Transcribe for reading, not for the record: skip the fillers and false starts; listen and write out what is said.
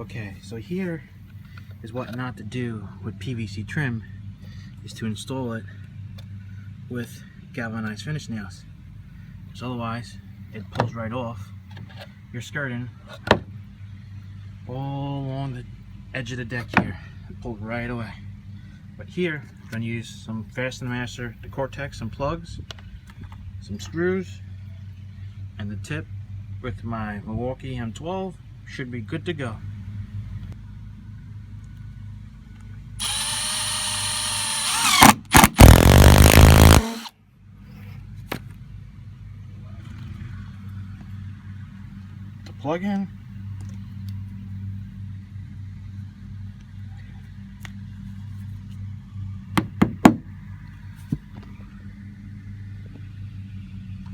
Okay, so here is what not to do with PVC trim, is to install it with galvanized finish nails. So otherwise, it pulls right off your skirting all along the edge of the deck here. It pulled right away. But here, I'm going to use some Fastener Master, the Cortex, some plugs, some screws, and the tip with my Milwaukee M12 should be good to go. The plug in